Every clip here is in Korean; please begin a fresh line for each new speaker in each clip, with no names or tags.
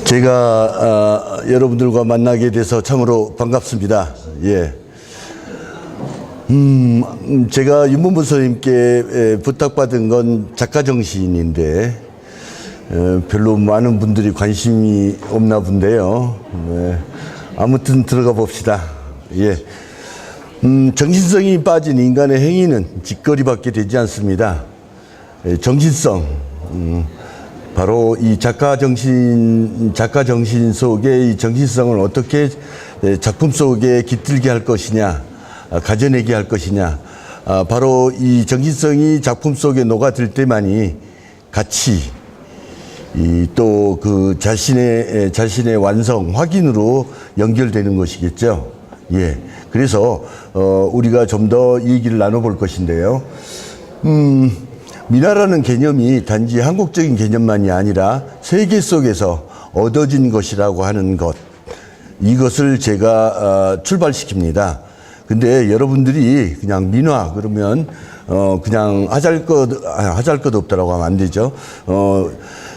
제가 여러분들과 만나게 돼서 참으로 반갑습니다. 예. 제가 윤문부 선생님께 부탁받은 건 작가 정신인데 별로 많은 분들이 관심이 없나 본데요. 네. 아무튼 들어가 봅시다. 예. 정신성이 빠진 인간의 행위는 짓거리밖에 되지 않습니다. 정신성, 바로 이 작가 정신 속에 이 정신성을 어떻게 작품 속에 깃들게 할 것이냐, 가져내게 할 것이냐, 바로 이 정신성이 작품 속에 녹아들 때만이 같이 또 그 자신의 완성, 확인으로 연결되는 것이겠죠. 예. 그래서, 우리가 좀 더 얘기를 나눠볼 것인데요. 민화라는 개념이 단지 한국적인 개념만이 아니라 세계 속에서 얻어진 것이라고 하는 것, 이것을 제가 출발시킵니다. 근데 여러분들이 그냥 민화 그러면 그냥 하잘 것 없다라고 하면 안 되죠.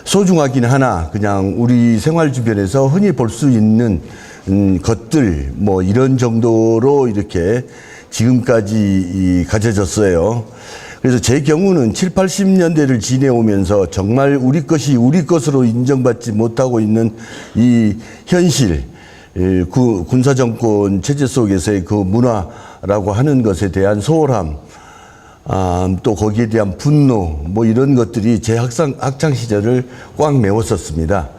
소중하긴 하나 그냥 우리 생활 주변에서 흔히 볼 수 있는 것들 뭐 이런 정도로 이렇게 지금까지 가져졌어요. 그래서 제 경우는 7, 80년대를 지내오면서 정말 우리 것이 우리 것으로 인정받지 못하고 있는 이 현실, 군사정권 체제 속에서의 그 문화라고 하는 것에 대한 소홀함, 또 거기에 대한 분노, 뭐 이런 것들이 제 학창 시절을 꽉 메웠었습니다.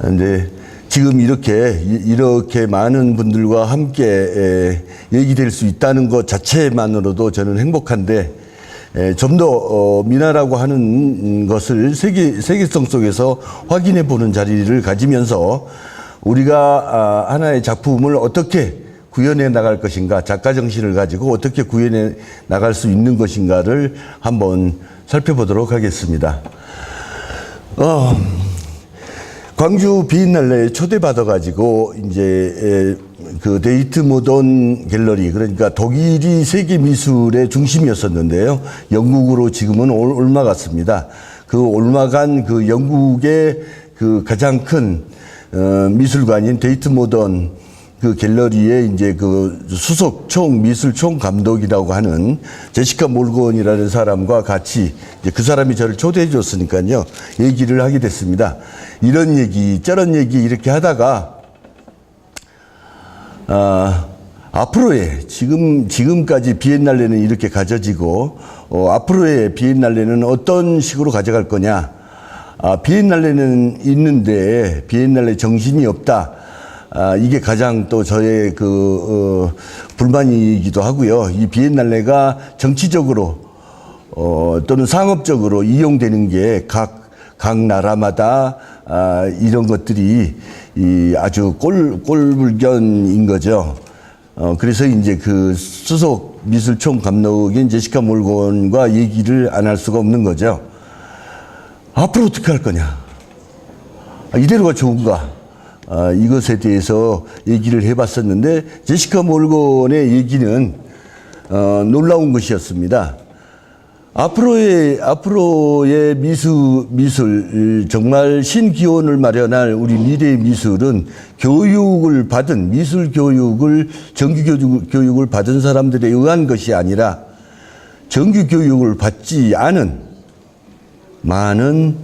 근데 지금 이렇게 많은 분들과 함께 얘기될 수 있다는 것 자체만으로도 저는 행복한데, 좀 더 민화라고 하는 것을 세계성 속에서 확인해 보는 자리를 가지면서 우리가 하나의 작품을 어떻게 구현해 나갈 것인가, 작가 정신을 가지고 어떻게 구현해 나갈 수 있는 것인가를 한번 살펴보도록 하겠습니다. 광주 비엔날레에 초대받아가지고 이제 그 데이트 모던 갤러리, 그러니까 독일이 세계 미술의 중심이었었는데요. 영국으로 지금은 옮아갔습니다. 그 옮아간 그 영국의 그 가장 큰 미술관인 데이트 모던 그 갤러리에 이제 그 수석 미술 총 감독이라고 하는 제시카 몰건이라는 사람과 같이 이제 그 사람이 저를 초대해 줬으니까요. 얘기를 하게 됐습니다. 이런 얘기, 저런 얘기 이렇게 하다가 앞으로의 지금까지 비엔날레는 이렇게 가져지고 앞으로의 비엔날레는 어떤 식으로 가져갈 거냐. 비엔날레는 있는데 비엔날레 정신이 없다. 이게 가장 또 저의 불만이기도 하고요. 이 비엔날레가 정치적으로 또는 상업적으로 이용되는 게 각 나라마다 이런 것들이 아주 꼴불견인 거죠. 그래서 이제 그 수석 미술총 감독인 제시카 몰건과 얘기를 안 할 수가 없는 거죠. 앞으로 어떻게 할 거냐? 이대로가 좋은가? 이것에 대해서 얘기를 해봤었는데, 제시카 몰건의 얘기는 놀라운 것이었습니다. 앞으로의 미술, 정말 신기원을 마련할 우리 미래의 미술은 교육을 받은, 미술 교육을, 정규 교육을 받은 사람들에 의한 것이 아니라 정규 교육을 받지 않은 많은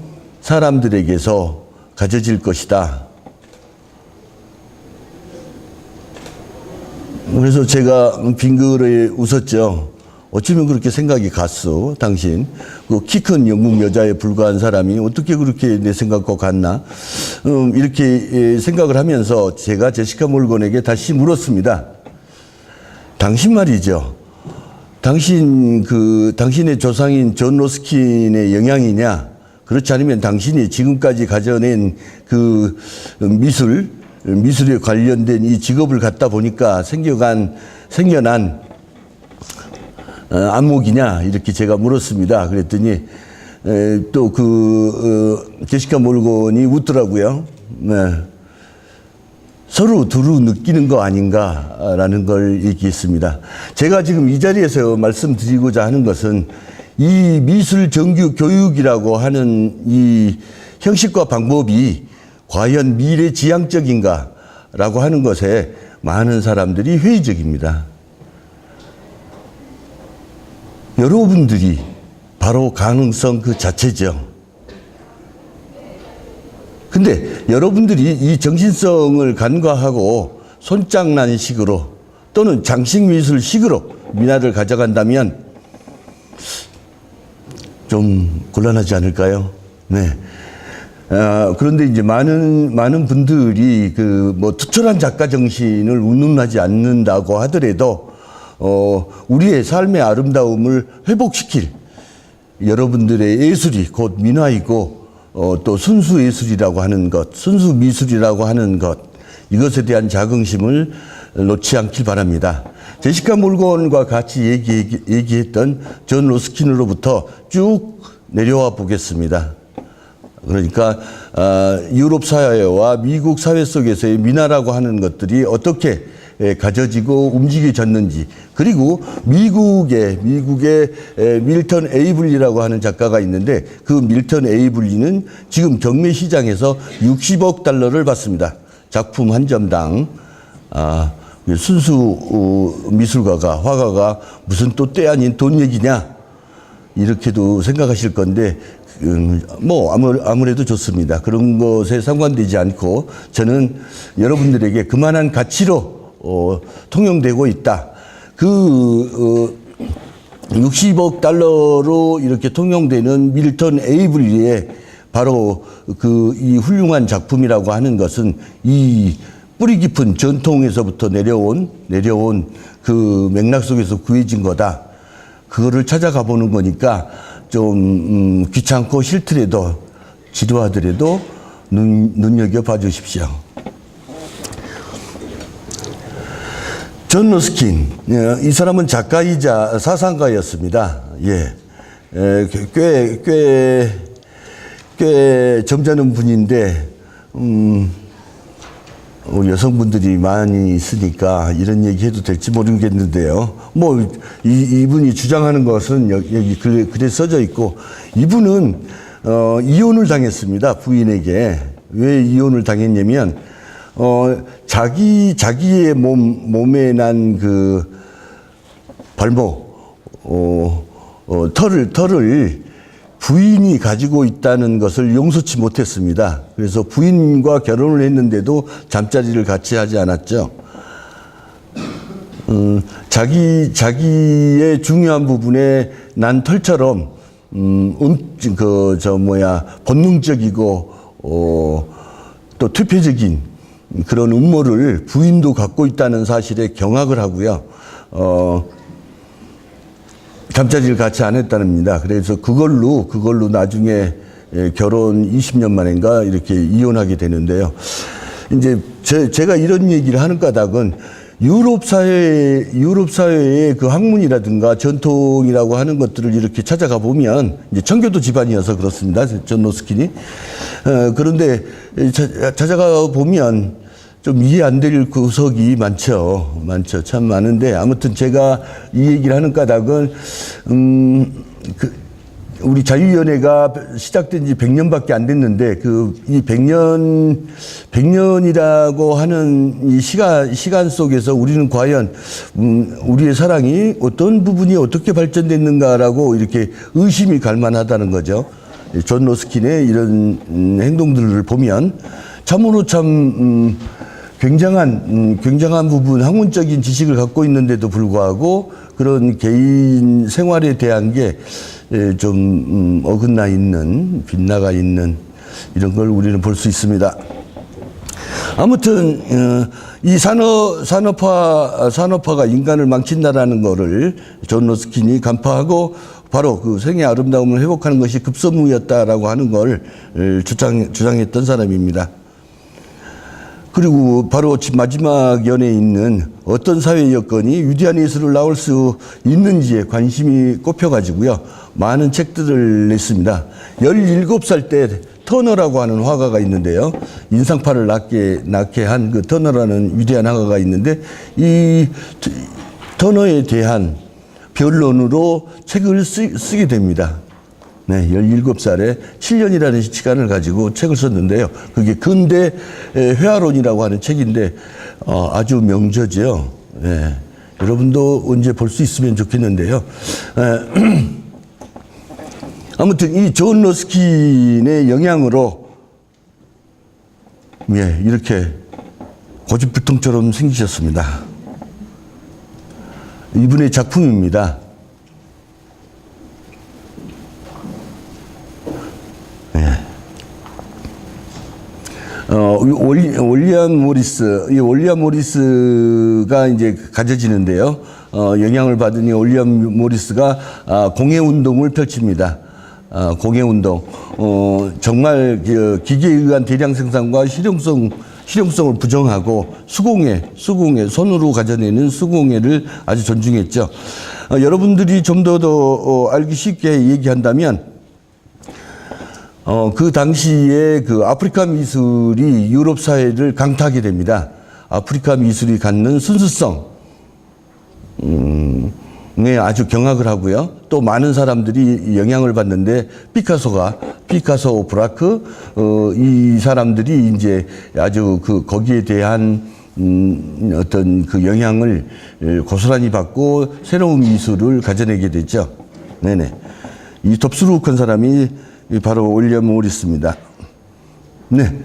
사람들에게서 가져질 것이다. 그래서 제가 빙그레 웃었죠. 어쩌면 그렇게 생각이 갔어, 당신. 그 키 큰 영국 여자에 불과한 사람이 어떻게 그렇게 내 생각과 같나? 이렇게 생각을 하면서 제가 제시카 몰건에게 다시 물었습니다. 당신 말이죠. 당신의 조상인 존 로스킨의 영향이냐? 그렇지 않으면 당신이 지금까지 가져낸 그 미술에 관련된 이 직업을 갖다 보니까 생겨난 안목이냐, 이렇게 제가 물었습니다. 그랬더니 또 제시카 몰건이 웃더라고요. 네. 서로 두루 느끼는 거 아닌가라는 걸 얘기했습니다. 제가 지금 이 자리에서 말씀드리고자 하는 것은 이 미술 정규 교육이라고 하는 이 형식과 방법이 과연 미래지향적인가라고 하는 것에 많은 사람들이 회의적입니다. 여러분들이 바로 가능성 그 자체죠. 근데 여러분들이 이 정신성을 간과하고 손장난식으로 또는 장식미술식으로 민화를 가져간다면 좀 곤란하지 않을까요? 네. 그런데 이제 많은 분들이 그 뭐 투철한 작가 정신을 운운하지 않는다고 하더라도 우리의 삶의 아름다움을 회복시킬 여러분들의 예술이 곧 민화이고 또 순수 예술이라고 하는 것, 순수 미술이라고 하는 것, 이것에 대한 자긍심을 놓지 않길 바랍니다. 제시카 몰건과 같이 얘기했던 존 로스킨으로부터 쭉 내려와 보겠습니다. 그러니까 유럽 사회와 미국 사회 속에서의 민화라고 하는 것들이 어떻게 가져지고 움직여졌는지, 그리고 미국의 밀턴 에이블리라고 하는 작가가 있는데 그 밀턴 에이블리는 지금 경매 시장에서 60억 달러를 받습니다. 작품 한 점당. 순수 미술가가, 화가가 무슨 또 때 아닌 돈 얘기냐, 이렇게도 생각하실 건데 뭐 아무래도 좋습니다. 그런 것에 상관되지 않고 저는 여러분들에게 그만한 가치로 통용되고 있다. 60억 달러로 이렇게 통용되는 밀턴 에이블리의 바로 이 훌륭한 작품이라고 하는 것은 이 뿌리 깊은 전통에서부터 내려온 그 맥락 속에서 구해진 거다. 그거를 찾아가 보는 거니까 좀 귀찮고 싫더라도 지루하더라도 눈여겨 봐 주십시오. 존 러스킨, 이 사람은 작가이자 사상가였습니다. 예, 꽤 점잖은 분인데 여성분들이 많이 있으니까 이런 얘기 해도 될지 모르겠는데요. 뭐 이분이 주장하는 것은 여기 글에 써져 있고, 이분은 이혼을 당했습니다. 부인에게. 왜 이혼을 당했냐면 자기의 몸에 난 그 발목 털을 부인이 가지고 있다는 것을 용서치 못했습니다. 그래서 부인과 결혼을 했는데도 잠자리를 같이 하지 않았죠. 자기의 중요한 부분에 난 털처럼 본능적이고 또 퇴폐적인 그런 음모를 부인도 갖고 있다는 사실에 경악을 하고요. 잠자리를 같이 안 했답니다. 그래서 그걸로 나중에 결혼 20년 만인가 이렇게 이혼하게 되는데요. 이제 제가 이런 얘기를 하는 까닭은 유럽 사회의 그 학문이라든가 전통이라고 하는 것들을 이렇게 찾아가 보면, 이제 청교도 집안이어서 그렇습니다. 존 로스킨이. 그런데 찾아가 보면 좀 이해 안 될 구석이 많죠. 참 많은데, 아무튼 제가 이 얘기를 하는 까닭은, 우리 자유위원회가 시작된 지 100년밖에 안 됐는데, 이 100년이라고 하는 이 시간 속에서 우리는 과연, 우리의 사랑이 어떤 부분이 어떻게 발전됐는가라고 이렇게 의심이 갈 만하다는 거죠. 존 로스킨의 이런 행동들을 보면, 참으로 굉장한 부분, 학문적인 지식을 갖고 있는데도 불구하고 그런 개인 생활에 대한 게 좀 어긋나 있는, 빗나가 있는 이런 걸 우리는 볼 수 있습니다. 아무튼 이 산업화가 인간을 망친다라는 거를 존 로스킨이 간파하고 바로 그 생의 아름다움을 회복하는 것이 급선무였다라고 하는 걸 주장했던 사람입니다. 그리고 바로 마지막 연에 있는 어떤 사회 여건이 위대한 예술을 나올 수 있는지에 관심이 꼽혀가지고요, 많은 책들을 냈습니다. 17살 때 터너라고 하는 화가가 있는데요, 인상파를 낳게 한 그 터너라는 위대한 화가가 있는데, 이 터너에 대한 변론으로 책을 쓰게 됩니다. 네, 17살에 7년이라는 시간을 가지고 책을 썼는데요. 그게 근대 회화론이라고 하는 책인데 아주 명저죠. 네, 여러분도 언제 볼 수 있으면 좋겠는데요. 아무튼 이 존 러스킨의 영향으로 이렇게 고집불통처럼 생기셨습니다. 이분의 작품입니다. 올리엄 모리스, 이 올리엄 모리스가 이제 가져지는데요. 영향을 받은 이 올리엄 모리스가 공해운동을 펼칩니다. 공해운동. 정말 기계에 의한 대량 생산과 실용성을 부정하고 수공예, 손으로 가져내는 수공예를 아주 존중했죠. 여러분들이 좀 더 알기 쉽게 얘기한다면, 그 당시에 그 아프리카 미술이 유럽 사회를 강타하게 됩니다. 아프리카 미술이 갖는 순수성, 에 아주 경악을 하고요. 또 많은 사람들이 영향을 받는데 피카소, 브라크, 이 사람들이 이제 아주 거기에 대한 어떤 그 영향을 고스란히 받고 새로운 미술을 가져내게 됐죠. 네네. 이 덥수룩한 사람이 바로 올리엄 모리스입니다. 네.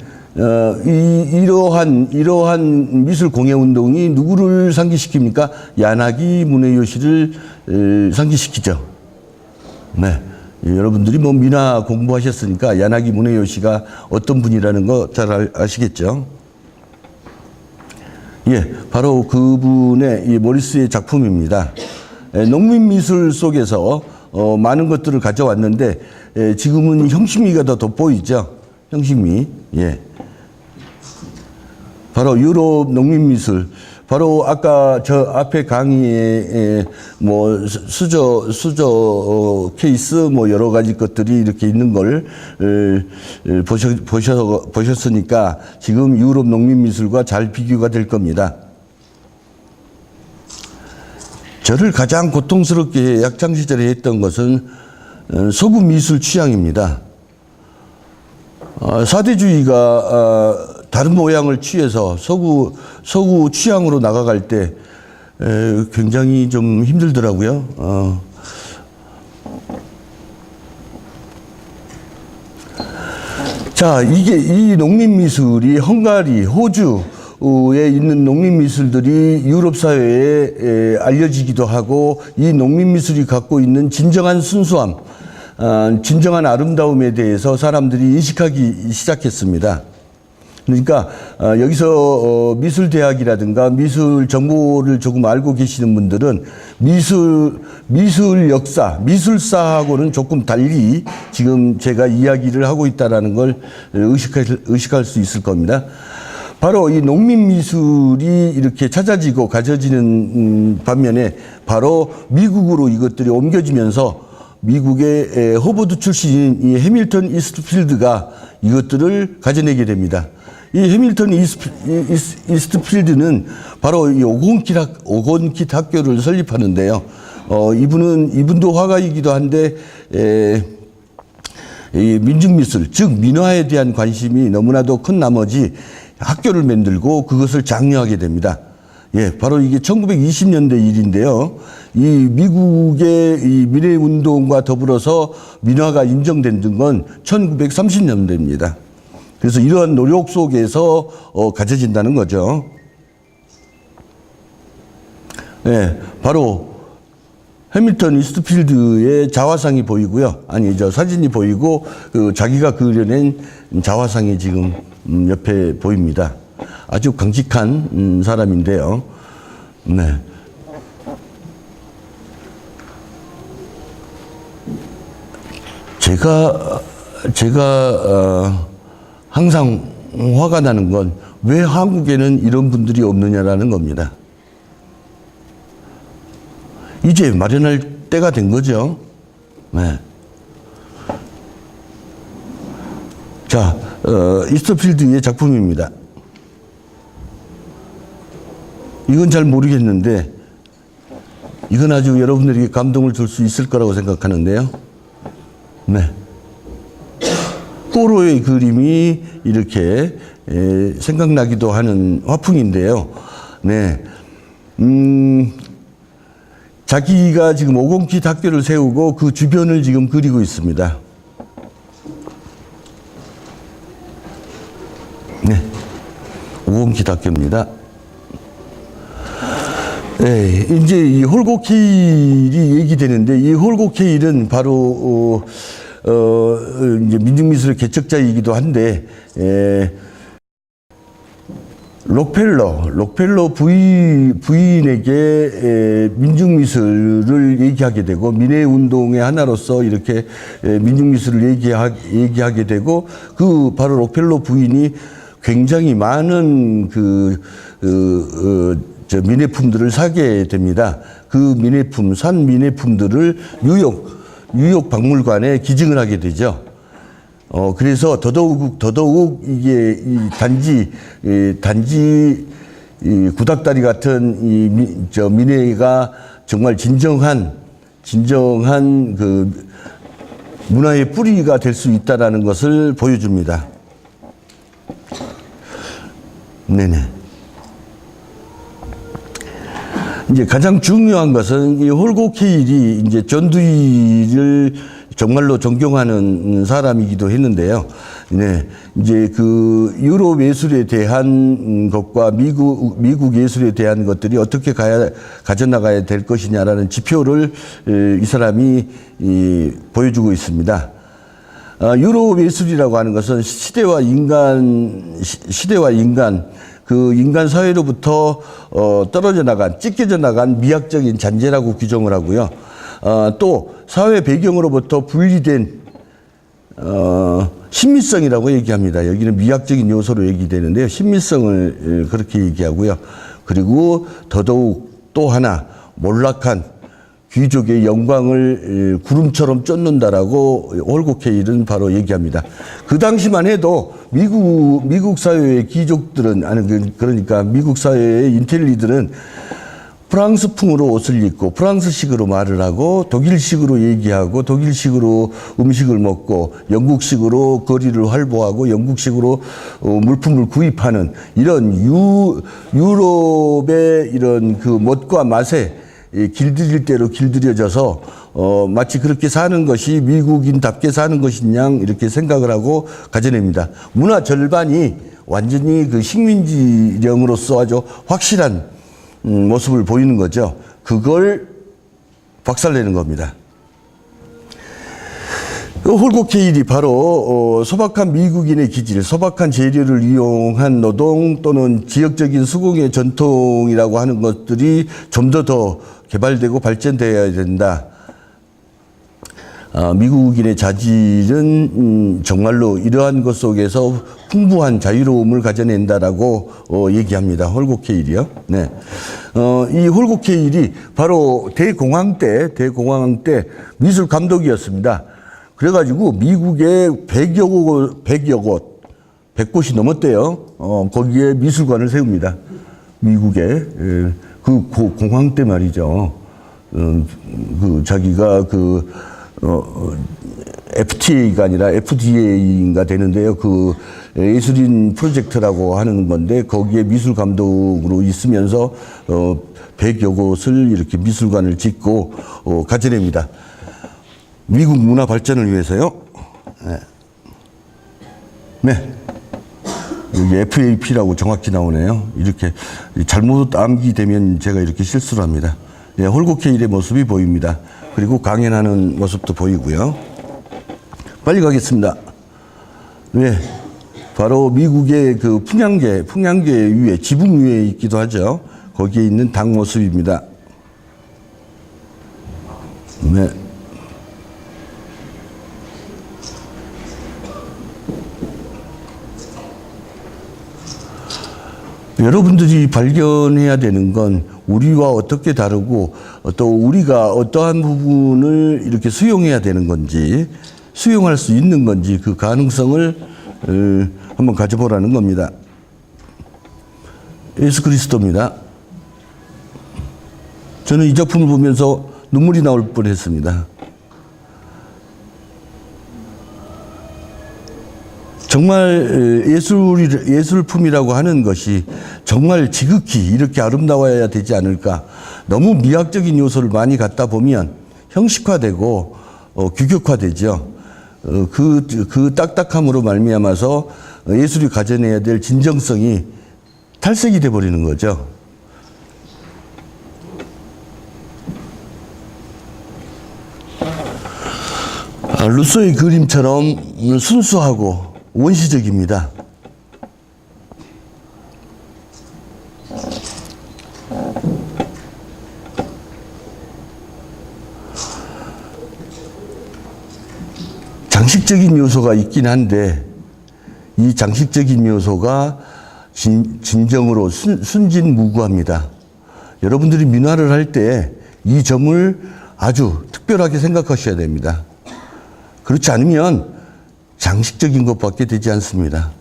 이러한 미술 공예 운동이 누구를 상기시킵니까? 야나기 무네요시를 상기시키죠. 네. 여러분들이 뭐 미나 공부하셨으니까 야나기 무네요시가 어떤 분이라는 거 잘 아시겠죠? 예, 바로 그분의 이 모리스의 작품입니다. 농민 미술 속에서 많은 것들을 가져왔는데 지금은 형식미가 더 돋보이죠. 형식미. 예. 바로 유럽 농민 미술. 바로 아까 저 앞에 강의에 뭐 수저 케이스 뭐 여러 가지 것들이 이렇게 있는 걸 보셨으니까 지금 유럽 농민 미술과 잘 비교가 될 겁니다. 저를 가장 고통스럽게 학창 시절에 했던 것은 서구 미술 취향입니다. 사대주의가 다른 모양을 취해서 서구 취향으로 나가갈 때 굉장히 좀 힘들더라고요. 자, 이 농민 미술이 헝가리, 호주에 있는 농민 미술들이 유럽 사회에 알려지기도 하고 이 농민 미술이 갖고 있는 진정한 순수함, 진정한 아름다움에 대해서 사람들이 인식하기 시작했습니다. 그러니까 여기서 미술대학이라든가 미술 정보를 조금 알고 계시는 분들은 미술 역사, 미술사하고는 조금 달리 지금 제가 이야기를 하고 있다는 걸 의식할 수 있을 겁니다. 바로 이 농민 미술이 이렇게 찾아지고 가져지는 반면에 바로 미국으로 이것들이 옮겨지면서 미국의 허버드 출신인 이 해밀턴 이스트필드가 이것들을 가져내게 됩니다. 이 해밀턴 이스트필드는 바로 이 오건킷 학교를 설립하는데요. 이분도 화가이기도 한데, 이 민중미술, 즉 민화에 대한 관심이 너무나도 큰 나머지 학교를 만들고 그것을 장려하게 됩니다. 예, 바로 이게 1920년대 일인데요. 이 미국의 이 민해운동과 더불어서 민화가 인정된 건 1930년대입니다. 그래서 이러한 노력 속에서 가져진다는 거죠. 예, 바로 해밀턴 이스트필드의 자화상이 보이고요. 아니, 사진이 보이고 자기가 그려낸 자화상이 지금 옆에 보입니다. 아주 강직한 사람인데요. 네. 제가 항상 화가 나는 건 왜 한국에는 이런 분들이 없느냐라는 겁니다. 이제 마련할 때가 된 거죠. 네. 자, 이스트필드의 작품입니다. 이건 잘 모르겠는데 이건 아주 여러분들에게 감동을 줄 수 있을 거라고 생각하는데요. 네. 포로의 그림이 이렇게 생각나기도 하는 화풍인데요. 네. 자기가 지금 50기 학교를 세우고 그 주변을 지금 그리고 있습니다. 네. 50기 학교입니다. 네, 이제 이 홀곡힐이 얘기되는데, 이 홀곡힐은 바로 이제 민중미술의 개척자이기도 한데, 록펠러 부인에게 민중미술을 얘기하게 되고, 민해운동의 하나로서 이렇게 민중미술을 얘기하게 되고, 그 바로 록펠러 부인이 굉장히 많은 민해품들을 사게 됩니다. 그 산 민해품들을 뉴욕 박물관에 기증을 하게 되죠. 그래서 더더욱 이게 단지 구닥다리 같은 민해가 정말 진정한 그 문화의 뿌리가 될 수 있다라는 것을 보여줍니다. 네네. 이제 가장 중요한 것은 이 홀곡힐이 이제 전두희를 정말로 존경하는 사람이기도 했는데요. 네. 이제 그 유럽 예술에 대한 것과 미국 예술에 대한 것들이 어떻게 가져나가야 될 것이냐라는 지표를 이 사람이 보여주고 있습니다. 유럽 예술이라고 하는 것은 시대와 인간, 그 인간 사회로부터 찢겨져 나간 미학적인 잔재라고 규정을 하고요. 또 사회 배경으로부터 분리된 신미성이라고 얘기합니다. 여기는 미학적인 요소로 얘기되는데요. 신미성을 그렇게 얘기하고요. 그리고 더더욱 또 하나 몰락한 귀족의 영광을 구름처럼 쫓는다라고 홀곡힐은 바로 얘기합니다. 그 당시만 해도 미국 사회의 귀족들은, 그러니까 미국 사회의 인텔리들은 프랑스풍으로 옷을 입고 프랑스식으로 말을 하고 독일식으로 얘기하고 독일식으로 음식을 먹고 영국식으로 거리를 활보하고 영국식으로 물품을 구입하는 이런 유럽의 이런 그 멋과 맛에 길들일 대로 길들여져서 마치 그렇게 사는 것이 미국인답게 사는 것인 양 이렇게 생각을 하고 가져냅니다. 문화 절반이 완전히 그 식민지령으로서 아주 확실한 모습을 보이는 거죠. 그걸 박살내는 겁니다. 홀곡힐이 바로 소박한 미국인의 기질, 소박한 재료를 이용한 노동 또는 지역적인 수공의 전통이라고 하는 것들이 좀 더 개발되고 발전되어야 된다. 미국인의 자질은 정말로 이러한 것 속에서 풍부한 자유로움을 가져낸다라고 얘기합니다. 홀곡힐이요. 네. 이 홀곡힐이 바로 대공황 때 미술 감독이었습니다. 그래가지고 미국에 100곳이 넘었대요. 거기에 미술관을 세웁니다. 미국에. 그 공황 때 말이죠. 자기가 FTA가 아니라 FDA인가 되는데요. 그 예술인 프로젝트라고 하는 건데 거기에 미술 감독으로 있으면서 100여 곳을 이렇게 미술관을 짓고 가져냅니다. 미국 문화 발전을 위해서요. 네. 네. 여기 FAP라고 정확히 나오네요. 이렇게 잘못 암기되면 제가 이렇게 실수를 합니다. 네, 홀곡힐의 모습이 보입니다. 그리고 강연하는 모습도 보이고요. 빨리 가겠습니다. 네. 바로 미국의 그 풍양계 위에, 지붕 위에 있기도 하죠. 거기에 있는 당 모습입니다. 네. 여러분들이 발견해야 되는 건 우리와 어떻게 다르고 또 우리가 어떠한 부분을 이렇게 수용해야 되는 건지, 수용할 수 있는 건지 그 가능성을 한번 가져보라는 겁니다. 예수 그리스도입니다. 저는 이 작품을 보면서 눈물이 나올 뻔했습니다. 정말 예술품이라고 하는 것이 정말 지극히 이렇게 아름다워야 되지 않을까. 너무 미학적인 요소를 많이 갖다 보면 형식화되고 규격화되죠. 그 딱딱함으로 말미암아서 예술이 가져내야 될 진정성이 탈색이 돼버리는 거죠. 루소의 그림처럼 순수하고 원시적입니다. 장식적인 요소가 있긴 한데 이 장식적인 요소가 진정으로 순진무구합니다. 여러분들이 민화를 할 때 이 점을 아주 특별하게 생각하셔야 됩니다. 그렇지 않으면 장식적인 것밖에 되지 않습니다.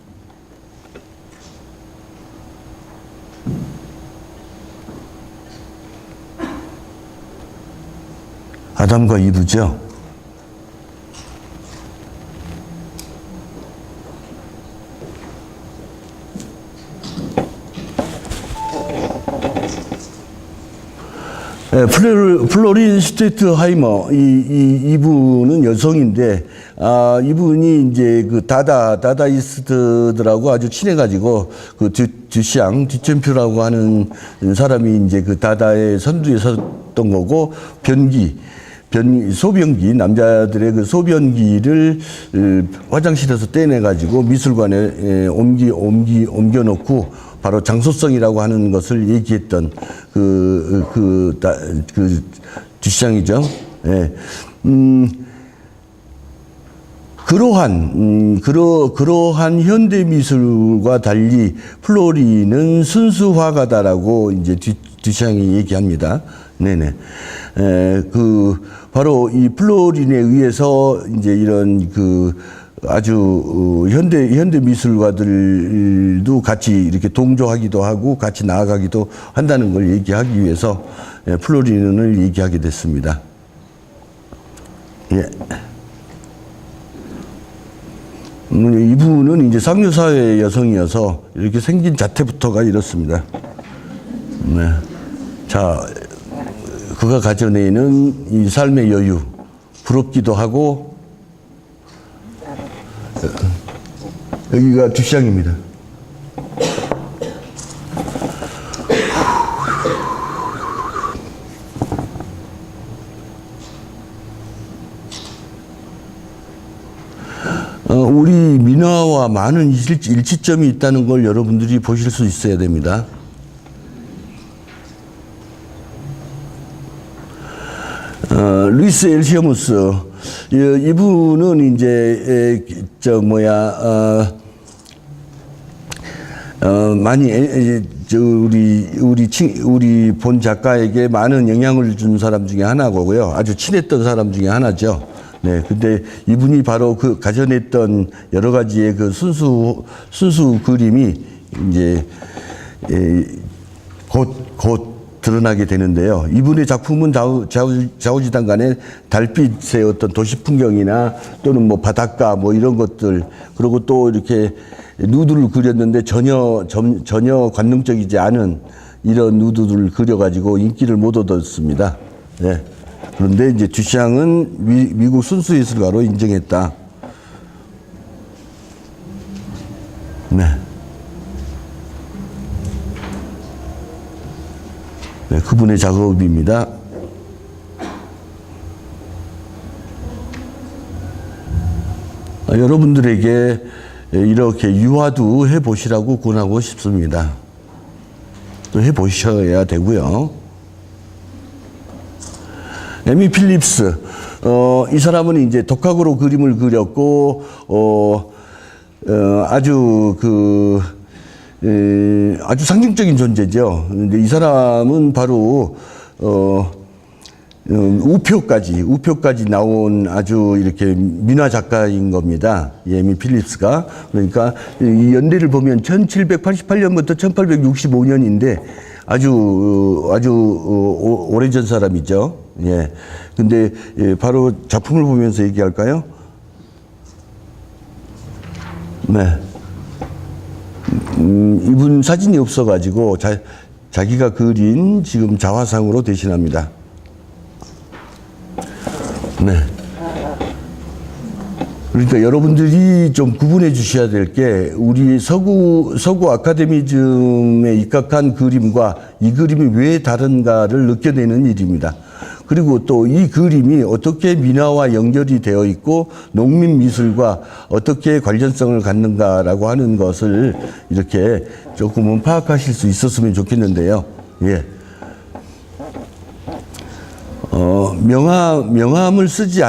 아담과 이브죠. 플로린 스테이트하이머 이분은 여성인데 이분이 이제 그 다다이스트들하고 아주 친해가지고 그 듀샹 디챔표라고 하는 사람이 이제 그 다다의 선두에 섰던 거고 소변기 남자들의 그 소변기를 화장실에서 떼내가지고 미술관에 옮겨놓고 바로 장소성이라고 하는 것을 얘기했던 그 듀샹이죠. 예. 그러한 현대 미술과 달리 플로리는 순수 화가다라고 이제 듀샹이 얘기합니다. 네네. 바로 이 플로린에 의해서 이제 이런 아주 현대 미술가들도 같이 이렇게 동조하기도 하고 같이 나아가기도 한다는 걸 얘기하기 위해서 플로린을 얘기하게 됐습니다. 예. 이분은 이제 상류사회 여성이어서 이렇게 생긴 자태부터가 이렇습니다. 네. 자, 그가 가져내는 이 삶의 여유, 부럽기도 하고, 여기가 듀샹입니다. 우리 민화와 많은 일치점이 있다는 걸 여러분들이 보실 수 있어야 됩니다. 루이스 엘시오무스 이분은 이제 많이 우리 본 작가에게 많은 영향을 준 사람 중에 하나고요. 아주 친했던 사람 중에 하나죠. 네, 근데 이분이 바로 그 가져냈던 여러 가지의 그 순수 그림이 이제 곧 드러나게 되는데요. 이분의 작품은 좌우지단간에 달빛의 어떤 도시 풍경이나 또는 뭐 바닷가 뭐 이런 것들, 그리고 또 이렇게 누드를 그렸는데 전혀 관능적이지 않은 이런 누드를 그려가지고 인기를 못 얻었습니다. 네. 그런데 이제 듀샹은 미국 순수예술가로 인정했다. 네. 네, 그분의 작업입니다. 여러분들에게 이렇게 유화도 해보시라고 권하고 싶습니다. 또 해보셔야 되고요. 에미 필립스, 이 사람은 이제 독학으로 그림을 그렸고, 아주 상징적인 존재죠. 근데 이 사람은 바로, 우표까지 나온 아주 이렇게 민화 작가인 겁니다. 에미 필립스가. 그러니까 이 연대를 보면 1788년부터 1865년인데 아주 오래전 사람이죠. 예. 근데 바로 작품을 보면서 얘기할까요? 네. 이분 사진이 없어가지고 자기가 그린 지금 자화상으로 대신합니다. 네. 그러니까 여러분들이 좀 구분해 주셔야 될 게 우리 서구 아카데미즘에 입각한 그림과 이 그림이 왜 다른가를 느껴내는 일입니다. 그리고 또 이 그림이 어떻게 민화와 연결이 되어 있고 농민 미술과 어떻게 관련성을 갖는가라고 하는 것을 이렇게 조금은 파악하실 수 있었으면 좋겠는데요. 예. 명암을 쓰지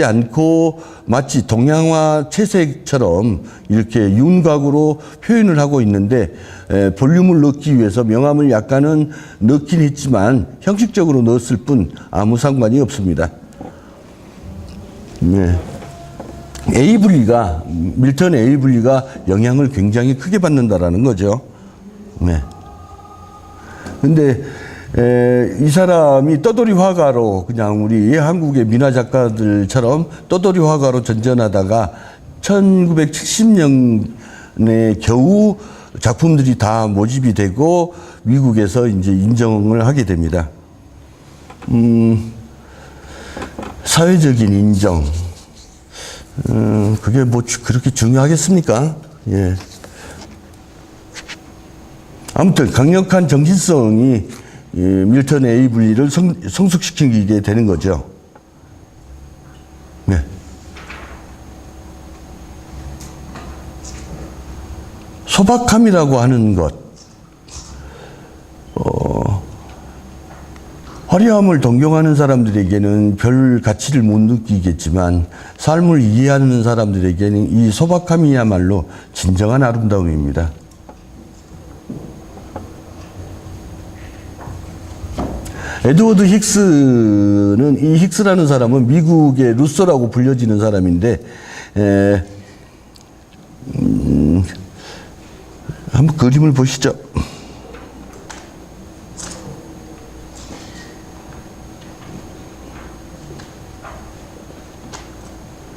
않고 마치 동양화 채색처럼 이렇게 윤곽으로 표현을 하고 있는데 볼륨을 넣기 위해서 명암을 약간은 넣긴 했지만 형식적으로 넣었을 뿐 아무 상관이 없습니다. 네. 밀턴 에이블리가 영향을 굉장히 크게 받는다라는 거죠. 네. 근데 이 사람이 떠돌이 화가로 그냥 우리 한국의 민화 작가들처럼 떠돌이 화가로 전전하다가 1970년에 겨우 작품들이 다 모집이 되고 미국에서 이제 인정을 하게 됩니다. 사회적인 인정. 그게 뭐 그렇게 중요하겠습니까? 예. 아무튼 강력한 정신성이 밀턴 에이블리를 성숙시키게 되는 거죠. 네. 소박함이라고 하는 것, 화려함을 동경하는 사람들에게는 별 가치를 못 느끼겠지만 삶을 이해하는 사람들에게는 이 소박함이야말로 진정한 아름다움입니다. 에드워드 힉스는 이 힉스라는 사람은 미국의 루소라고 불려지는 사람인데 한번 그림을 보시죠.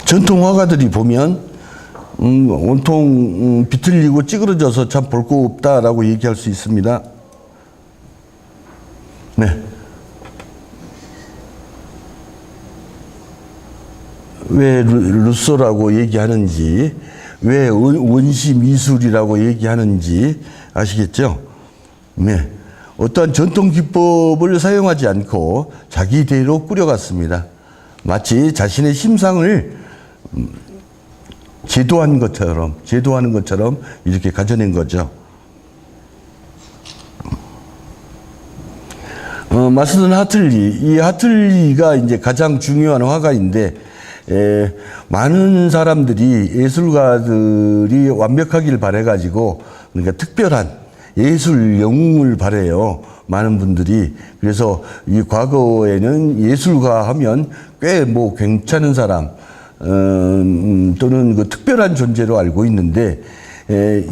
전통 화가들이 보면 온통 비틀리고 찌그러져서 참 볼 거 없다라고 얘기할 수 있습니다. 네. 왜 루소라고 얘기하는지, 왜 원시 미술이라고 얘기하는지 아시겠죠? 네. 어떠한 전통 기법을 사용하지 않고 자기대로 꾸려갔습니다. 마치 자신의 심상을 제도하는 것처럼 이렇게 가져낸 거죠. 마스던 하틀리, 이 하틀리가 이제 가장 중요한 화가인데, 많은 사람들이 예술가들이 완벽하길 바래가지고, 그러니까 특별한 예술 영웅을 바래요. 많은 분들이. 그래서 이 과거에는 예술가 하면 꽤 뭐 괜찮은 사람, 또는 그 특별한 존재로 알고 있는데,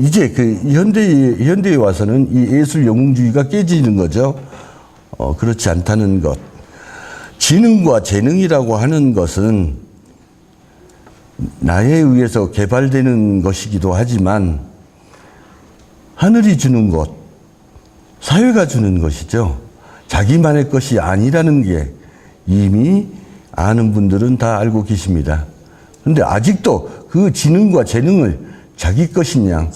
이제 그 현대에 와서는 이 예술 영웅주의가 깨지는 거죠. 그렇지 않다는 것. 지능과 재능이라고 하는 것은 나에 의해서 개발되는 것이기도 하지만 하늘이 주는 것, 사회가 주는 것이죠. 자기만의 것이 아니라는 게 이미 아는 분들은 다 알고 계십니다. 그런데 아직도 그 지능과 재능을 자기 것이냐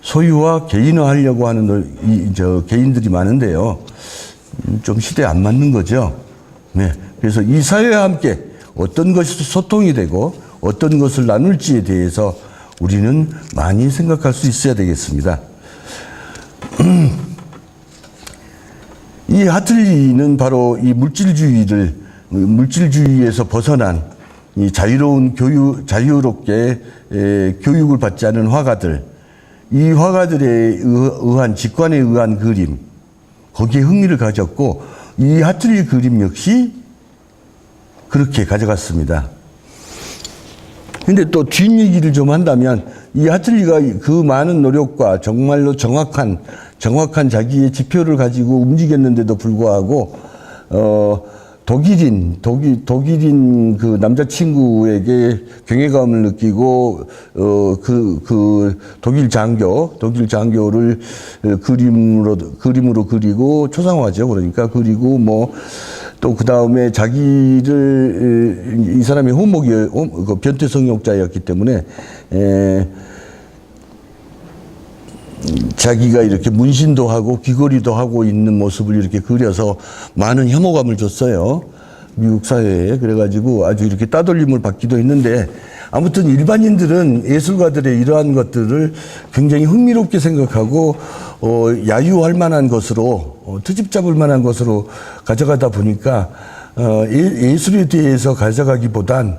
소유와 개인화하려고 하는 개인들이 많은데요. 좀 시대에 안 맞는 거죠. 네. 그래서 이 사회와 함께 어떤 것이 소통이 되고 어떤 것을 나눌지에 대해서 우리는 많이 생각할 수 있어야 되겠습니다. 이 하틀리는 바로 이 물질주의에서 벗어난 이 자유롭게 교육을 받지 않은 화가들, 이 화가들에 의한 직관에 의한 그림, 거기에 흥미를 가졌고 이 하틀리 그림 역시 그렇게 가져갔습니다. 근데 또 뒷얘기를 좀 한다면 이 하틀리가 그 많은 노력과 정말로 정확한 자기의 지표를 가지고 움직였는데도 불구하고 독일인 그 남자친구에게 경외감을 느끼고 독일 장교를 그림으로 그리고 초상화죠. 그러니까 그리고 뭐 또 그 다음에 자기를 이 사람이 변태 성욕자였기 때문에 자기가 이렇게 문신도 하고 귀걸이도 하고 있는 모습을 이렇게 그려서 많은 혐오감을 줬어요. 미국 사회에. 그래가지고 아주 이렇게 따돌림을 받기도 했는데, 아무튼 일반인들은 예술가들의 이러한 것들을 굉장히 흥미롭게 생각하고 야유할 만한 것으로, 트집 잡을 만한 것으로 가져가다 보니까 예술에 대해서 가져가기보단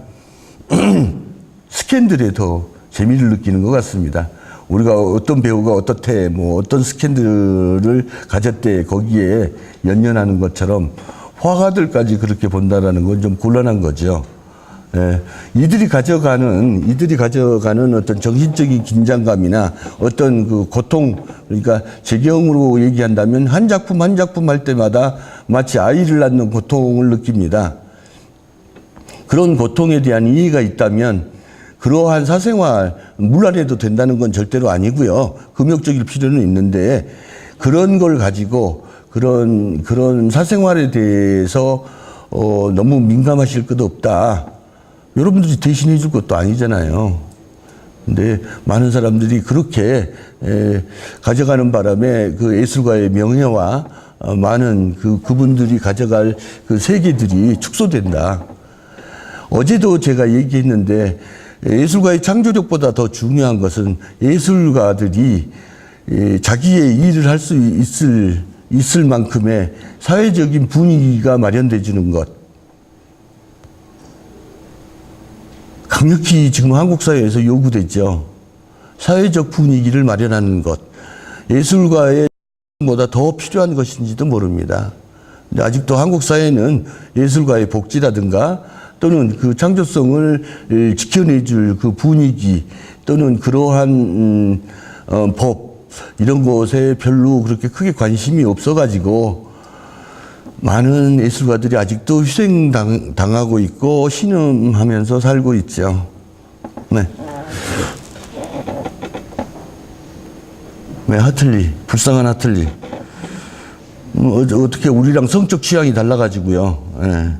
스캔들에 더 재미를 느끼는 것 같습니다. 우리가 어떤 배우가 어떻대, 뭐 어떤 스캔들을 가졌대, 거기에 연연하는 것처럼 화가들까지 그렇게 본다라는 건 좀 곤란한 거죠. 예. 이들이 가져가는 어떤 정신적인 긴장감이나 어떤 그 고통, 그러니까 제경으로 얘기한다면 한 작품 한 작품 할 때마다 마치 아이를 낳는 고통을 느낍니다. 그런 고통에 대한 이해가 있다면 그러한 사생활 물 안 해도 된다는 건 절대로 아니고요. 금욕적일 필요는 있는데, 그런 걸 가지고 그런 사생활에 대해서 너무 민감하실 것도 없다. 여러분들이 대신해 줄 것도 아니잖아요. 근데 많은 사람들이 그렇게 가져가는 바람에 그 예술가의 명예와 많은 그분들이 가져갈 그 세계들이 축소된다. 어제도 제가 얘기했는데, 예술가의 창조력보다 더 중요한 것은 예술가들이 자기의 일을 할 수 있을 만큼의 사회적인 분위기가 마련돼 주는 것. 강력히 지금 한국 사회에서 요구되죠. 사회적 분위기를 마련하는 것. 예술가의 보다 더 필요한 것인지도 모릅니다. 근데 아직도 한국 사회는 예술가의 복지라든가 또는 그 창조성을 지켜내줄 그 분위기 또는 그러한 법 이런 것에 별로 그렇게 크게 관심이 없어가지고 많은 예술가들이 아직도 희생당하고 있고 신음하면서 살고 있죠. 네. 네, 하틀리, 불쌍한 하틀리. 어떻게 우리랑 성적 취향이 달라가지고요. 네.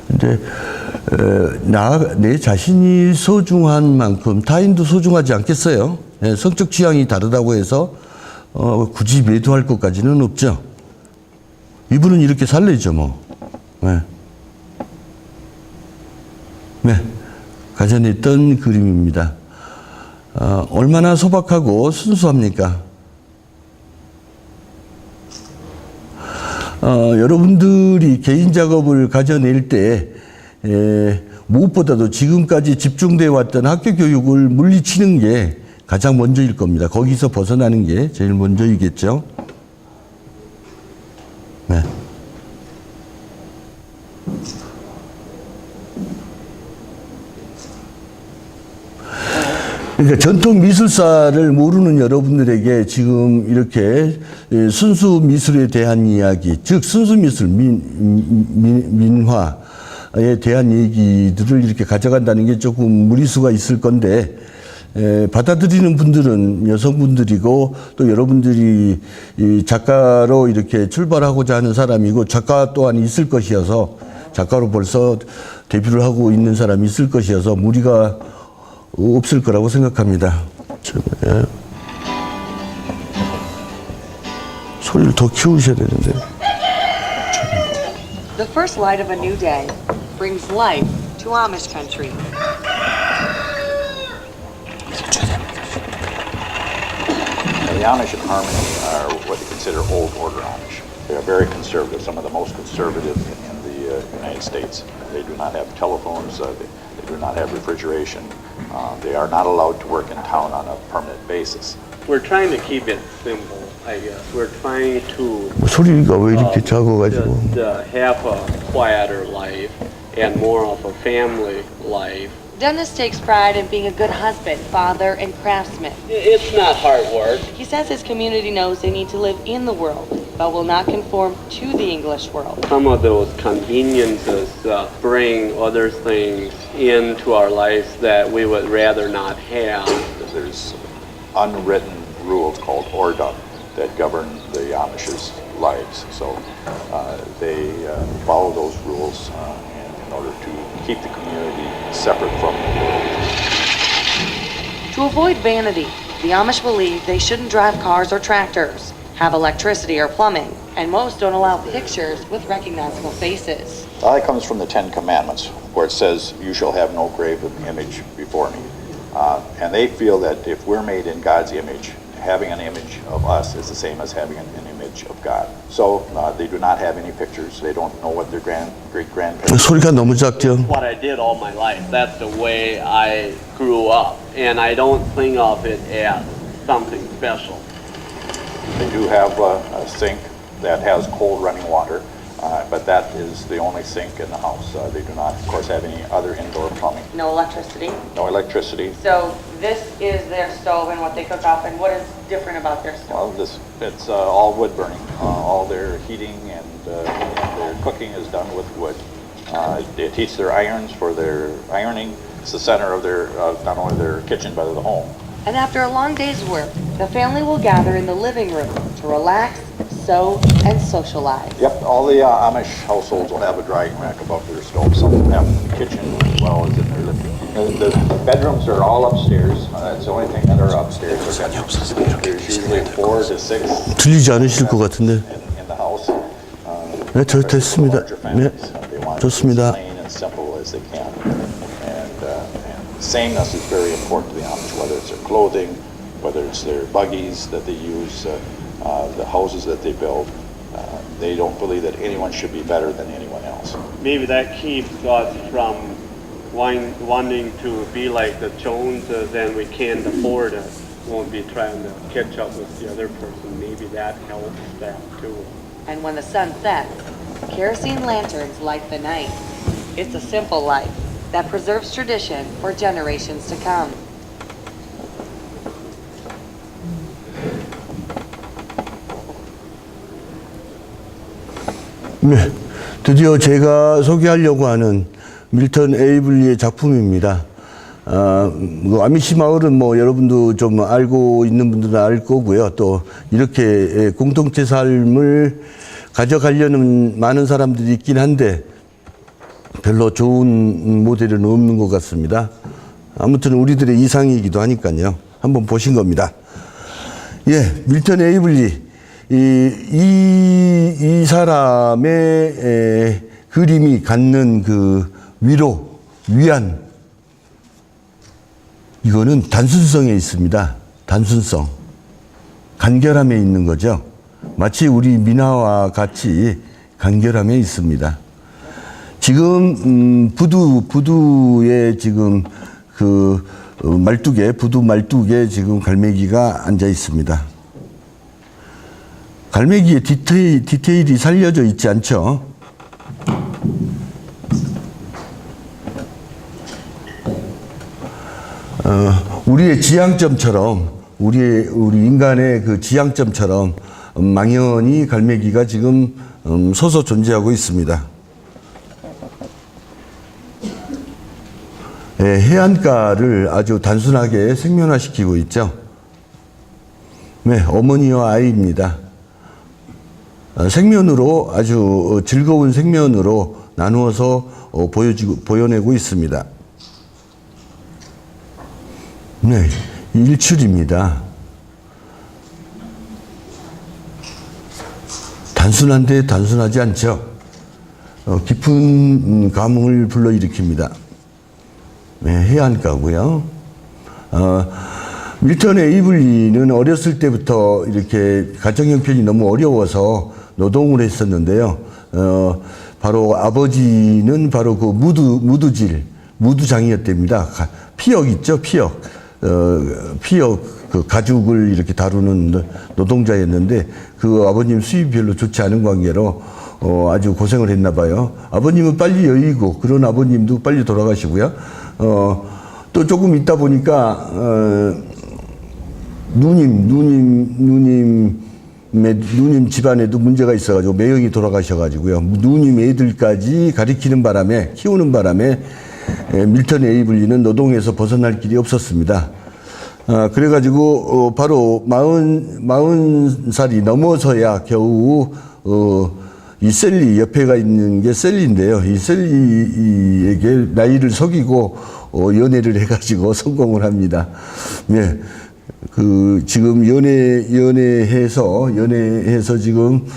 근데 내 자신이 소중한 만큼 타인도 소중하지 않겠어요? 네, 성적 취향이 다르다고 해서 굳이 매도할 것까지는 없죠. 이분은 이렇게 살래죠, 뭐. 네. 네. 가져냈던 그림입니다. 얼마나 소박하고 순수합니까? 여러분들이 개인 작업을 가져낼 때 무엇보다도 지금까지 집중되어 왔던 학교 교육을 물리치는 게 가장 먼저일 겁니다. 거기서 벗어나는 게 제일 먼저이겠죠. 네. 그러니까 전통 미술사를 모르는 여러분들에게 지금 이렇게 순수 미술에 대한 이야기, 즉 순수 미술, 민화에 대한 얘기들을 이렇게 가져간다는 게 조금 무리수가 있을 건데, 받아들이는 분들은 여성분들이고 또 여러분들이 이 작가로 이렇게 출발하고자 하는 사람이고 작가 또한 있을 것이어서, 작가로 벌써 데뷔를 하고 있는 사람이 있을 것이어서 무리가 없을 거라고 생각합니다. 예. 소리를 더 키우셔야 되는데.
The first light of a new day brings life to Amish country.
The Amish in Harmony are what you consider old order Amish. They are very conservative, some of the most conservative in the United States. They do not have telephones, they do not have refrigeration. They are not allowed to work in town on a permanent basis.
We're trying to keep it simple, I guess. We're trying to
소리가 왜 이렇게 작아가지고.
just have a quieter life and more of a family life.
Dennis takes pride in being a good husband, father, and craftsman.
It's not hard work.
He says his community knows they need to live in the world, but will not conform to the English world.
Some of those conveniences bring other things into our lives that we would rather not have.
There's unwritten rules called Ordung that govern the Amish's lives. So they follow those rules in order to keep the community separate from the world.
To avoid vanity, the Amish believe they shouldn't drive cars or tractors, have electricity or plumbing, and most don't allow pictures with recognizable faces.
That comes from the Ten Commandments, where it says, "You shall have no graven image before me." And they feel that if we're made in God's image, having an image of us is the same as having an image of God. So they do not have any pictures. They don't know what their great-grandparents.
소리가 너무 작죠?
What I did all my life. That's the way I grew up. And I don't think of it as something special.
They do have a sink that has cold running water, but that is the only sink in the house. They do not, of course, have any other indoor plumbing.
No electricity.
No electricity.
So this is their stove and what they cook off, and what is different about their stove?
Well, it's all wood burning. All their heating and their cooking is done with wood. It heats their irons for their ironing. It's the center of their not only their kitchen but of the home.
And after a long day's work, the family will gather in the living room to relax, sew, and socialize.
Yep, all the Amish households will have a drying rack above their stove. Some of them have in the kitchen as well as in their living room. The bedrooms are all upstairs. That's the only thing that are upstairs. There's usually 4 to 6
들리지 않으실 것 같은데.
in the house.
네, 저 됐습니다. 네,
They want it as
좋습니다.
plain and simple as they can. And sameness is very important to the Amish, whether it's their clothing, whether it's their buggies that they use, the houses that they build. They don't believe that anyone should be better than anyone else.
Maybe that keeps us from wanting to be like the Joneses and we can't afford it. Won't be trying to catch up with the other person. Maybe that helps that too.
And when the sun sets, kerosene lanterns light the night. It's a simple life that preserves tradition for generations to come.
네, 드디어 제가 소개하려고 하는 밀턴 에이블리의 작품입니다. 아미시 마을은 뭐 여러분도 좀 알고 있는 분들은 알 거고요. 또 이렇게 공동체 삶을 가져가려는 많은 사람들이 있긴 한데 별로 좋은 모델은 없는 것 같습니다. 아무튼 우리들의 이상이기도 하니까요. 한번 보신 겁니다. 예, 밀턴 에이블리. 이 사람의 그림이 갖는 그 위로, 위안, 이거는 단순성에 있습니다. 단순성. 간결함에 있는 거죠. 마치 우리 민화와 같이 간결함에 있습니다. 지금 부두에 지금 그 말뚝에, 부두 말뚝에 지금 갈매기가 앉아 있습니다. 갈매기의 디테일이 살려져 있지 않죠? 우리의 지향점처럼, 우리 인간의 그 지향점처럼 망연히 갈매기가 지금 서서 존재하고 있습니다. 예, 해안가를 아주 단순하게 생면화시키고 있죠. 네, 어머니와 아이입니다. 생면으로 아주 즐거운 생면으로 나누어서 보여내고 있습니다. 네, 일출입니다. 단순한데 단순하지 않죠. 깊은 감흥을 불러일으킵니다. 네, 해안가고요. 밀턴 에이블리는 어렸을 때부터 이렇게 가정 형편이 너무 어려워서 노동을 했었는데요. 바로 아버지는 바로 그 무두장이었답니다. 피역 있죠, 피역. 피역 그 가죽을 이렇게 다루는 노동자였는데 그 아버님 수입이 별로 좋지 않은 관계로 아주 고생을 했나 봐요. 아버님은 빨리 여의고 그런 아버님도 빨리 돌아가시고요. 또 조금 있다 보니까 누님 누님 집안에도 문제가 있어가지고 매형이 돌아가셔가지고요. 누님 애들까지 가리키는 바람에, 키우는 바람에 밀턴 에이블리는 노동에서 벗어날 길이 없었습니다. 그래가지고 바로 40살이 넘어서야 겨우 이 셀리, 옆에가 있는 게 셀리인데요. 이 셀리에게 나이를 속이고 연애를 해가지고 성공을 합니다. 예. 지금 연애해서 지금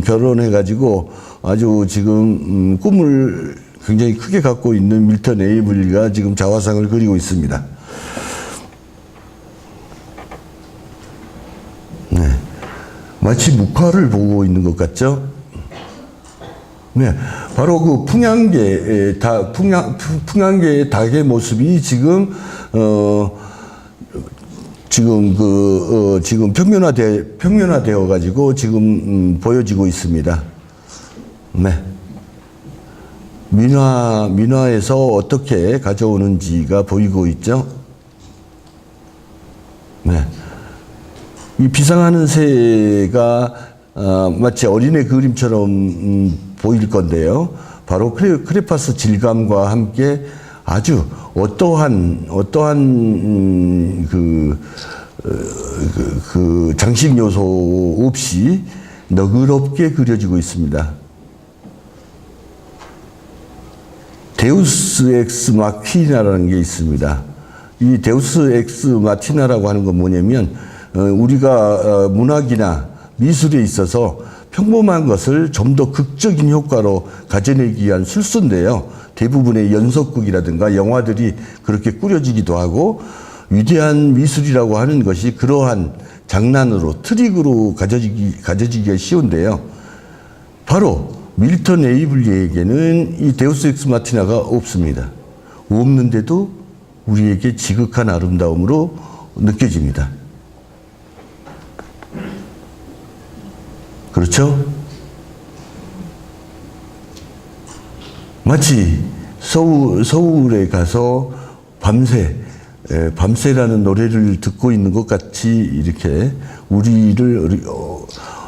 결혼해가지고 아주 지금 꿈을 굉장히 크게 갖고 있는 밀턴 에이블리가 지금 자화상을 그리고 있습니다. 네. 마치 묵화를 보고 있는 것 같죠? 네. 바로 그 풍양계의 닭의 모습이 지금, 지금 평면화되어 가지고 지금 보여지고 있습니다. 네. 민화에서 어떻게 가져오는지가 보이고 있죠. 네. 이 비상하는 새가 마치 어린애 그림처럼 보일 건데요. 바로 크레파스 질감과 함께 아주 어떠한 그 장식 요소 없이 너그럽게 그려지고 있습니다. 데우스 엑스 마키나라는 게 있습니다. 이 데우스 엑스 마키나라고 하는 건 뭐냐면 우리가 문학이나 미술에 있어서 평범한 것을 좀 더 극적인 효과로 가져내기 위한 술수인데요. 대부분의 연속극이라든가 영화들이 그렇게 꾸려지기도 하고 위대한 미술이라고 하는 것이 그러한 장난으로 트릭으로 가져지기가 쉬운데요. 바로 밀턴 에이블리에게는 이 데우스 엑스 마키나가 없습니다. 없는데도 우리에게 지극한 아름다움으로 느껴집니다. 그렇죠? 마치 서울에 가서 밤새라는 노래를 듣고 있는 것 같이 이렇게 우리를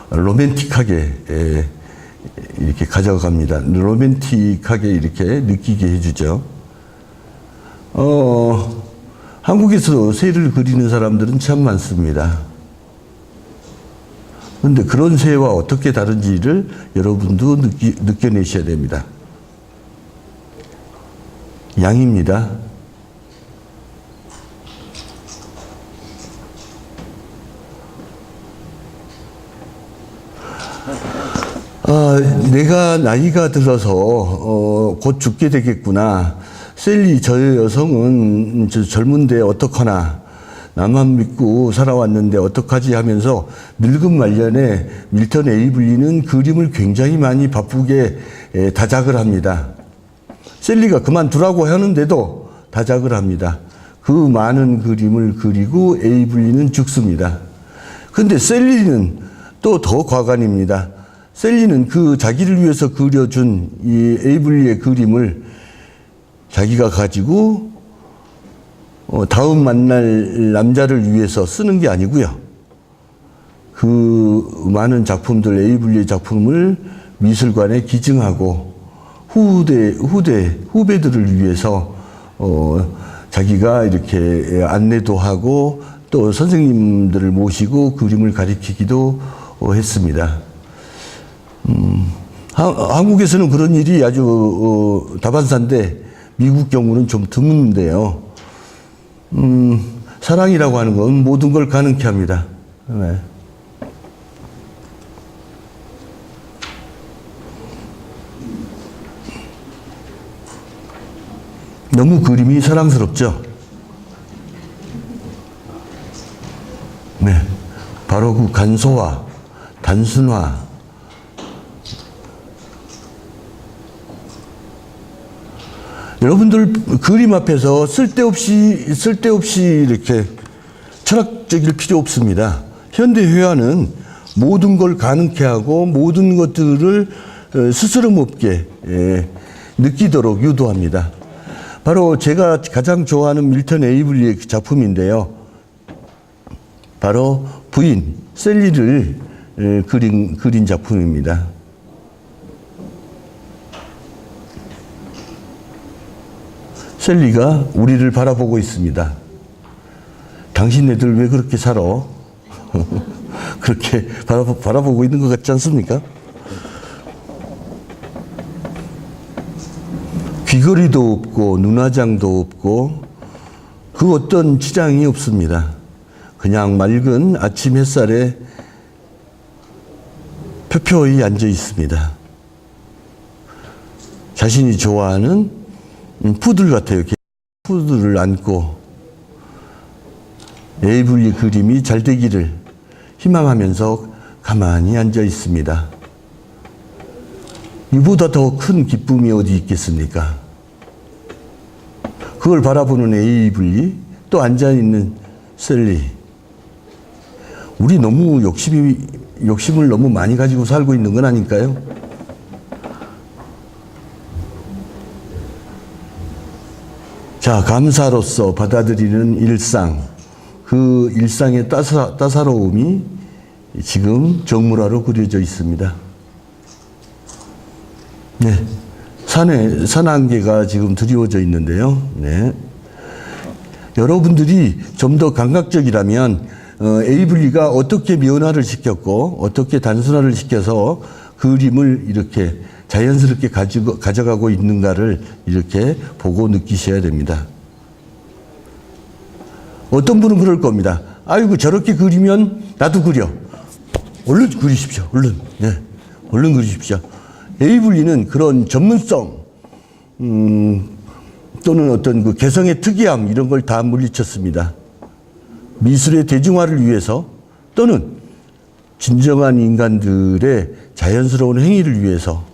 로맨틱하게 이렇게 가져갑니다. 로맨틱하게 이렇게 느끼게 해주죠. 한국에서 새를 그리는 사람들은 참 많습니다. 그런데 그런 새와 어떻게 다른지를 여러분도 느껴내셔야 됩니다. 양입니다. 내가 나이가 들어서 곧 죽게 되겠구나. 셀리 저 여성은 젊은데 어떡하나. 나만 믿고 살아왔는데 어떡하지 하면서 늙은 말년에 밀턴 에이블리는 그림을 굉장히 많이 바쁘게 다작을 합니다. 셀리가 그만두라고 하는데도 다작을 합니다. 그 많은 그림을 그리고 에이블리는 죽습니다. 근데 셀리는 또 더 과간입니다. 셀리는 그 자기를 위해서 그려준 이 에이블리의 그림을 자기가 가지고 다음 만날 남자를 위해서 쓰는 게 아니고요. 그 많은 작품들, 에이블리의 작품을 미술관에 기증하고 후배들을 위해서 자기가 이렇게 안내도 하고 또 선생님들을 모시고 그림을 가르치기도 했습니다. 한국에서는 그런 일이 아주 다반사인데 미국 경우는 좀 드문데요. 사랑이라고 하는 건 모든 걸 가능케 합니다. 네. 너무 그림이 사랑스럽죠? 네. 바로 그 간소화, 단순화, 여러분들 그림 앞에서 쓸데없이 이렇게 철학적일 필요 없습니다. 현대 회화는 모든 걸 가능케 하고 모든 것들을 스스럼 없게 느끼도록 유도합니다. 바로 제가 가장 좋아하는 밀턴 에이블리의 작품인데요. 바로 부인 셀리를 그린 작품입니다. 셀리가 우리를 바라보고 있습니다. 당신네들 왜 그렇게 살아? 그렇게 바라보고 있는 것 같지 않습니까? 귀걸이도 없고 눈화장도 없고 그 어떤 치장이 없습니다. 그냥 맑은 아침 햇살에 표표히 앉아 있습니다. 자신이 좋아하는 푸들 같아요. 푸들을 안고 에이블리 그림이 잘 되기를 희망하면서 가만히 앉아 있습니다. 이보다 더 큰 기쁨이 어디 있겠습니까? 그걸 바라보는 에이블리, 또 앉아있는 셀리. 우리 너무 욕심을 너무 많이 가지고 살고 있는 건 아닐까요? 자, 감사로서 받아들이는 일상. 그 일상의 따사로움이 지금 정물화로 그려져 있습니다. 네. 산 안개가 지금 드리워져 있는데요. 네. 여러분들이 좀 더 감각적이라면, 에이블리가 어떻게 미온화를 시켰고, 어떻게 단순화를 시켜서 그림을 이렇게 자연스럽게 가져가고 있는가를 이렇게 보고 느끼셔야 됩니다. 어떤 분은 그럴 겁니다. 아이고, 저렇게 그리면 나도 그려. 얼른 그리십시오. 얼른. 네. 얼른 그리십시오. 에이블리는 그런 전문성, 또는 어떤 그 개성의 특이함, 이런 걸 다 물리쳤습니다. 미술의 대중화를 위해서, 또는 진정한 인간들의 자연스러운 행위를 위해서.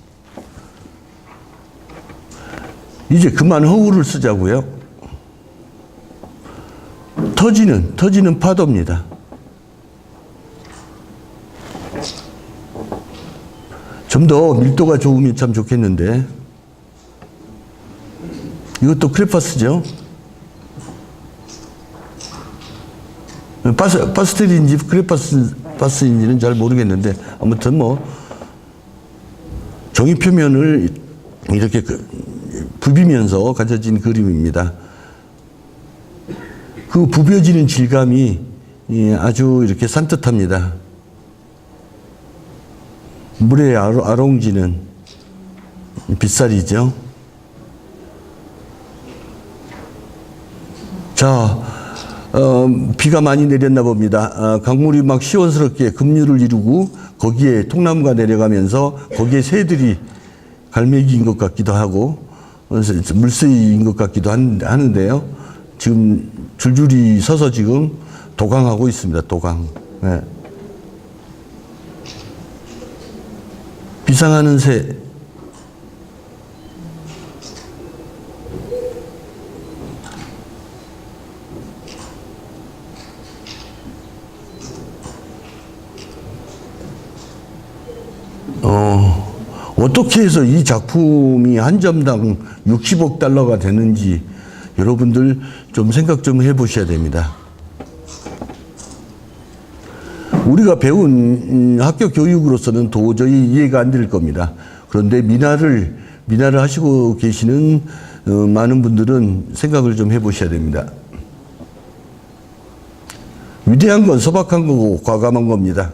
이제 그만 허구를 쓰자고요. 터지는 파도입니다. 좀 더 밀도가 좋으면 참 좋겠는데. 이것도 크레파스죠. 파스텔인지 크레파스인지는 잘 모르겠는데, 아무튼 뭐 종이 표면을 이렇게 부비면서 가져진 그림입니다. 그 부벼지는 질감이 아주 이렇게 산뜻합니다. 물에 아롱지는 빗살이죠. 자, 비가 많이 내렸나 봅니다. 강물이 막 시원스럽게 급류를 이루고 거기에 통나무가 내려가면서 거기에 새들이 갈매기인 것 같기도 하고 물새인 것 같기도 하는데요. 지금 줄줄이 서서 지금 도강하고 있습니다. 도강. 네. 비상하는 새. 어떻게 해서 이 작품이 한 점당 60억 달러가 되는지 여러분들 좀 생각 좀 해보셔야 됩니다. 우리가 배운 학교 교육으로서는 도저히 이해가 안 될 겁니다. 그런데 미나를 하시고 계시는 많은 분들은 생각을 좀 해보셔야 됩니다. 위대한 건 소박한 거고 과감한 겁니다.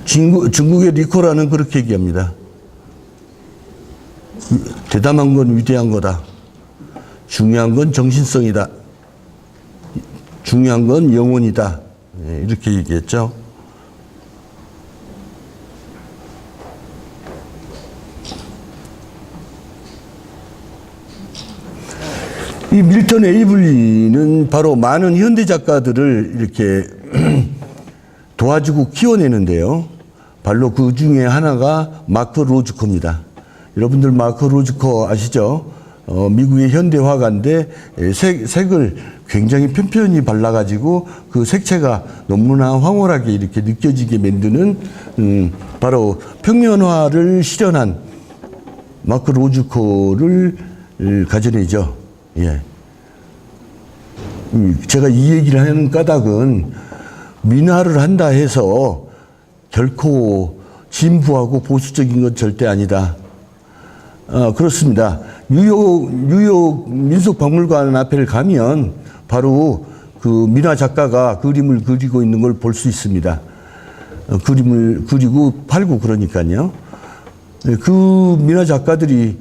중국의 리코라는 그렇게 얘기합니다. 대담한 건 위대한 거다. 중요한 건 정신성이다. 중요한 건 영혼이다. 이렇게 얘기했죠. 이 밀턴 에이블리는 바로 많은 현대 작가들을 이렇게 도와주고 키워내는데요. 바로 그 중에 하나가 마크 로즈코입니다. 여러분들 마크 로즈코 아시죠? 미국의 현대 화가인데 색을 굉장히 편편히 발라가지고 그 색채가 너무나 황홀하게 이렇게 느껴지게 만드는 바로 평면화를 실현한 마크 로즈코를 가져내죠. 예. 제가 이 얘기를 하는 까닭은 민화를 한다 해서 결코 진부하고 보수적인 건 절대 아니다. 그렇습니다. 뉴욕 민속박물관 앞에 가면 바로 그 민화 작가가 그림을 그리고 있는 걸 볼 수 있습니다. 그림을 그리고 팔고 그러니까요. 그 민화 작가들이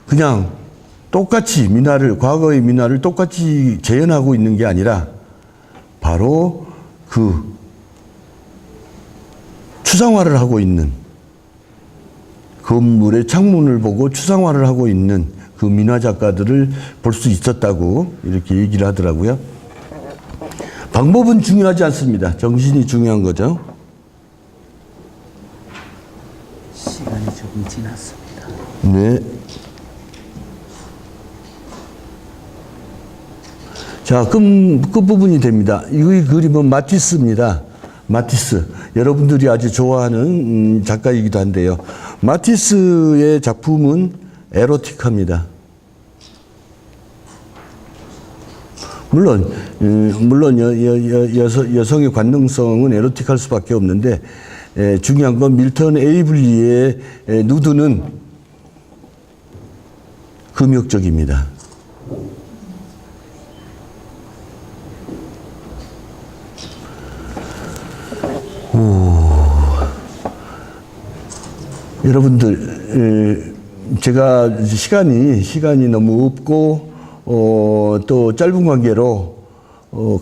그냥 똑같이 과거의 민화를 똑같이 재현하고 있는 게 아니라 바로 그 추상화를 하고 있는, 건물의 창문을 보고 추상화를 하고 있는 그 민화 작가들을 볼 수 있었다고 이렇게 얘기를 하더라고요. 방법은 중요하지 않습니다. 정신이 중요한 거죠.
시간이 조금 지났습니다.
네. 자, 끝부분이 됩니다. 이 그림은 마티스입니다. 마티스. 여러분들이 아주 좋아하는 작가이기도 한데요. 마티스의 작품은 에로틱합니다. 물론 여성의 관능성은 에로틱할 수밖에 없는데, 중요한 건 밀턴 에이블리의 누드는 금욕적입니다. 여러분들, 제가 시간이 너무 없고 또 짧은 관계로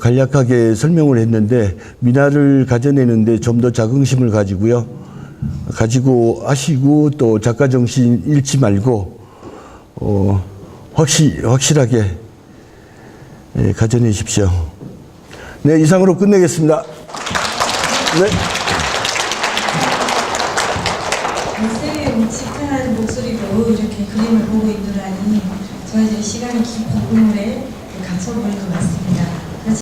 간략하게 설명을 했는데, 민화를 가져내는데 좀 더 자긍심을 가지고 하시고, 또 작가 정신 잃지 말고 확실하게 가져내십시오. 네, 이상으로 끝내겠습니다. 네.
쌤의 직관하는 목소리로 이렇게 그림을 보고 있더라니 저희들이 시간이 깊은 우물에 갇혀버린 것 같습니다.